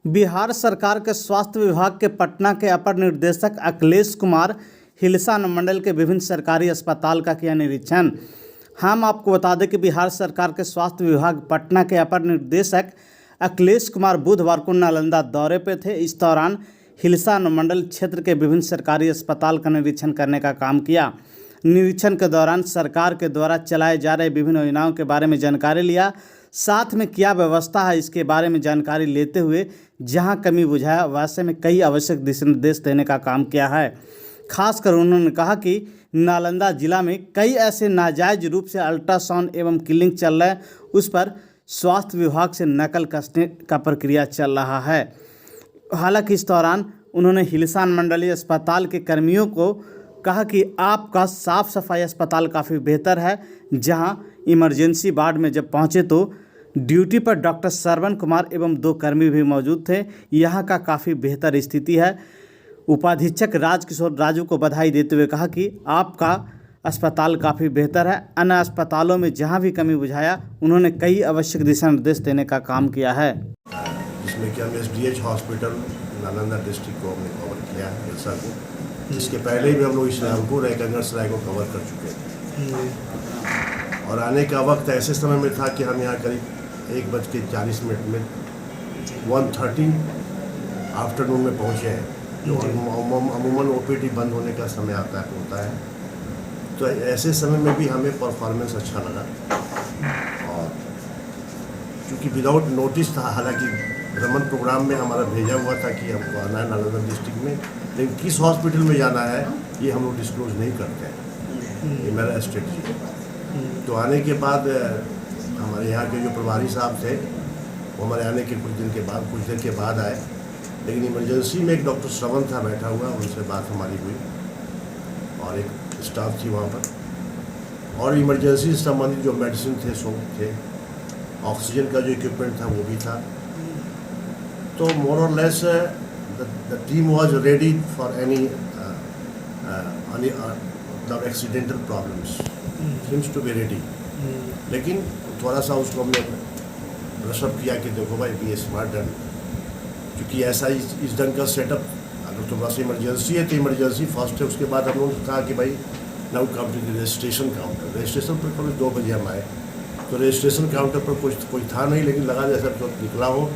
बिहार सरकार के स्वास्थ्य विभाग के पटना के अपर निदेशक अखिलेश कुमार हिलसा अनुमंडल के विभिन्न सरकारी अस्पताल का किया निरीक्षण। हम आपको बता दें कि बिहार सरकार के स्वास्थ्य विभाग पटना के अपर निदेशक अखिलेश कुमार बुधवार को नालंदा दौरे पर थे। इस दौरान हिलसा अनुमंडल क्षेत्र के विभिन्न सरकारी अस्पताल का निरीक्षण करने का काम किया। निरीक्षण के दौरान सरकार के द्वारा चलाए जा रहे विभिन्न योजनाओं के बारे में जानकारी लिया, साथ में क्या व्यवस्था है इसके बारे में जानकारी लेते हुए जहां कमी बुझाया वैसे में कई आवश्यक दिशा निर्देश देने का काम किया है। खासकर उन्होंने कहा कि नालंदा जिला में कई ऐसे नाजायज रूप से अल्ट्रासाउंड एवं किलिंग चल रहे हैं, उस पर स्वास्थ्य विभाग से नकल कसने का प्रक्रिया चल रहा है। हालांकि इस दौरान उन्होंने हिलसा मंडलीय अस्पताल के कर्मियों को कहा कि आपका साफ सफाई अस्पताल काफ़ी बेहतर है। जहां इमरजेंसी वार्ड में जब पहुंचे तो ड्यूटी पर डॉक्टर श्रवण कुमार एवं 2 कर्मी भी मौजूद थे। यहां का काफ़ी बेहतर स्थिति है। उपाधीक्षक राजकिशोर राजू को बधाई देते हुए कहा कि आपका अस्पताल काफ़ी बेहतर है। अन्य अस्पतालों में जहां भी कमी बुझाया उन्होंने कई आवश्यक दिशा निर्देश देने का काम किया है। जिसमें कि हम SDH हॉस्पिटल नालंदा डिस्ट्रिक्ट को हमने कवर किया है, हिलसा को। इसके पहले भी हम लोग इस रामपुर एकंगरसराय को कवर कर चुके थे और आने का वक्त ऐसे समय में था कि हम यहाँ करीब 1:40 में 1:30 आफ्टरनून में पहुँचे हैं, जो अमूमन OPD बंद होने का समय होता है। तो ऐसे समय में भी हमें परफॉर्मेंस अच्छा लगा और क्योंकि विदाउट नोटिस था, हालांकि भ्रमण प्रोग्राम में हमारा भेजा हुआ था कि हमको आना है नालंदा डिस्ट्रिक्ट में, लेकिन किस हॉस्पिटल में जाना है ये हम लोग डिस्क्लोज नहीं करते हैं, ये मेरा स्ट्रेटजी है। तो आने के बाद हमारे यहाँ के जो प्रभारी साहब थे वो हमारे आने के कुछ देर के बाद आए, लेकिन इमरजेंसी में एक डॉक्टर श्रवण था बैठा हुआ, उनसे बात हमारी हुई और एक स्टाफ थी वहाँ पर, और इमरजेंसी से संबंधित जो मेडिसिन थे सो थे, ऑक्सीजन का जो इक्विपमेंट था वो भी था। तो मोर और less the team was ready for any accidental problems. Seems to be ready. लेकिन थोड़ा सा उसको हमने ब्रशअप किया कि देखो भाई बी स्मार्ट डन, क्योंकि ऐसा इस ढंग का सेटअप अगर तो बस इमरजेंसी है तो इमरजेंसी फर्स्ट है। उसके बाद हम लोगों ने कहा कि भाई now come to the registration counter. Registration पर कभी 2 बजे हम आए तो रजिस्ट्रेशन काउंटर पर कोई था नहीं, लेकिन लगा जैसा तो निकला हो,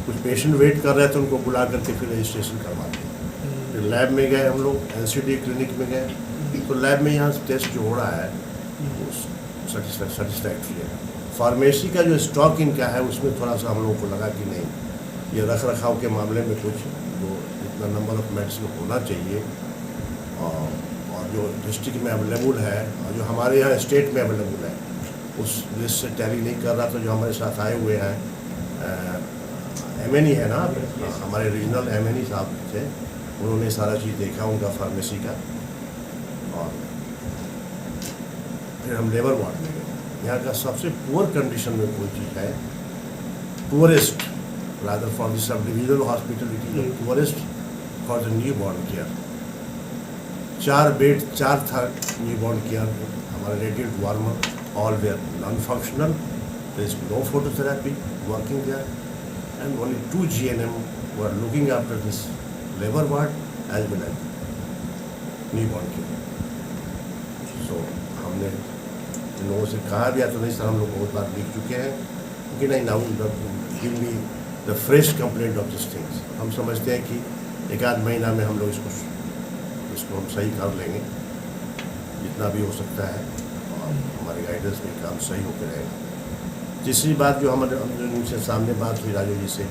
कुछ पेशेंट वेट कर रहे थे, उनको बुला करके फिर रजिस्ट्रेशन करवा दिया। फिर लैब में गए हम लोग, NCD क्लिनिक में गए, तो लैब में यहाँ टेस्ट जो हो रहा है वो सेटिस्फैक्ट्री है। फार्मेसी का जो स्टॉक इनका है उसमें थोड़ा सा हम लोगों को लगा कि नहीं, ये रख रखाव के मामले में कुछ जो इतना नंबर ऑफ मेडिसिन होना चाहिए और जो डिस्ट्रिक्ट में अवेलेबल है और जो हमारे यहाँ स्टेट में अवेलेबल है उस लिस्ट से टैली नहीं कर रहा। तो जो हमारे साथ आए हुए हैं MNE है ना, हमारे रीजनल MNE साहब थे, उन्होंने सारा चीज़ देखा उनका फार्मेसी का, और फिर हम लेबर वार्ड में गए। यहाँ का सबसे पुअर कंडीशन में कोई चीज़ है, poorest rather for the subdivisional hospital it is poorest for the newborn care. 4 bed 4 था न्यू बॉर्न केयर, हमारे radiant warmer all were non functional, there is no phototherapy working there, and only 2 GNM were looking after this labor ward as well as newborn care. So हमने इन लोगों से कहा भी तो नहीं sir, हम लोग बहुत बार लिख चुके हैं कि नहीं, now give me the fresh complaint of this things. हम समझते हैं कि 1-8 महीना में हम लोग इसको हम सही कर लेंगे जितना भी हो सकता है, और हमारे गाइडेंस में काम सही होकर रहेगा। तीसरी बात जो हमारे उनसे सामने बात हुई राजू जी से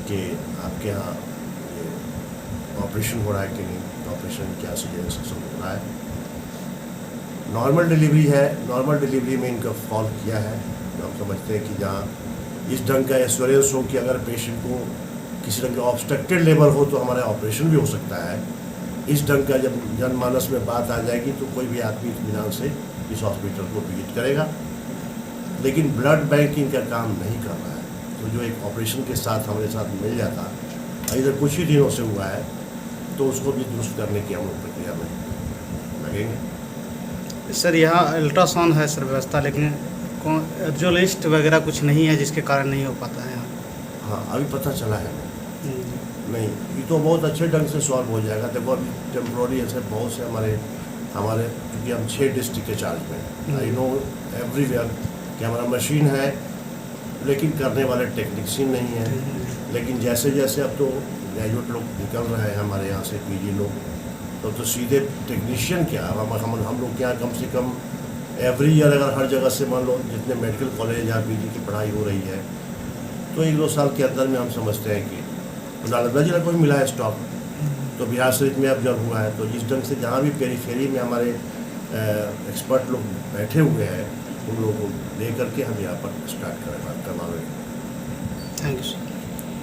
कि आपके यहाँ ये ऑपरेशन हो रहा है कि नहीं, ऑपरेशन क्या सिचुएशन हो रहा है। नॉर्मल डिलीवरी है, नॉर्मल डिलीवरी में इनका फॉल किया है। जो हम समझते हैं कि जहाँ इस ढंग का एश्योरेंस हो कि अगर पेशेंट को किसी ढंग का ऑब्स्ट्रक्टेड लेबर हो तो हमारा ऑपरेशन भी हो सकता है, इस ढंग का जब जनमानस में बात आ जाएगी तो कोई भी आदमी इत्मीनान से इस हॉस्पिटल को विजिट करेगा। लेकिन ब्लड बैंक इनका काम नहीं कर रहा है, तो जो एक ऑपरेशन के साथ हमारे साथ मिल जाता, इधर कुछ ही दिनों से हुआ है, तो उसको भी दुरुस्त करने की हम लोग प्रक्रिया में लगेंगे। सर यहाँ अल्ट्रासाउंड है सर व्यवस्था, लेकिन जो लिस्ट वगैरह कुछ नहीं है जिसके कारण नहीं हो पाता है यहाँ। हाँ, अभी पता चला है नहीं, ये तो बहुत अच्छे ढंग से सॉल्व हो जाएगा। देखो अभी टेम्प्रोरी ऐसे बहुत से हमारे क्योंकि हम 6 डिस्ट्रिक्ट के चार्ज में, आई नो एवरीवेयर कि हमारा मशीन है लेकिन करने वाले टेक्नीशियन नहीं है। लेकिन जैसे जैसे अब तो ग्रेजुएट लोग निकल रहे हैं हमारे यहाँ से, पीजी लोग, तो सीधे टेक्नीशियन क्या, हम लोग क्या कम से कम एवरी ईयर अगर हर जगह से मान लो जितने मेडिकल कॉलेज या पीजी की पढ़ाई हो रही है तो 1-2 साल के अंदर में हम समझते हैं कि नालंदा जिला को भी मिला है स्टॉक, तो बिहार शरीफ में अब जब हुआ है तो इस ढंग से जहाँ भी पेरीफेरी में हमारे एक्सपर्ट लोग बैठे हुए हैं उन लोगों को ले करके हम यहाँ पर स्टार्ट करवा रहे हैं। Thank you sir.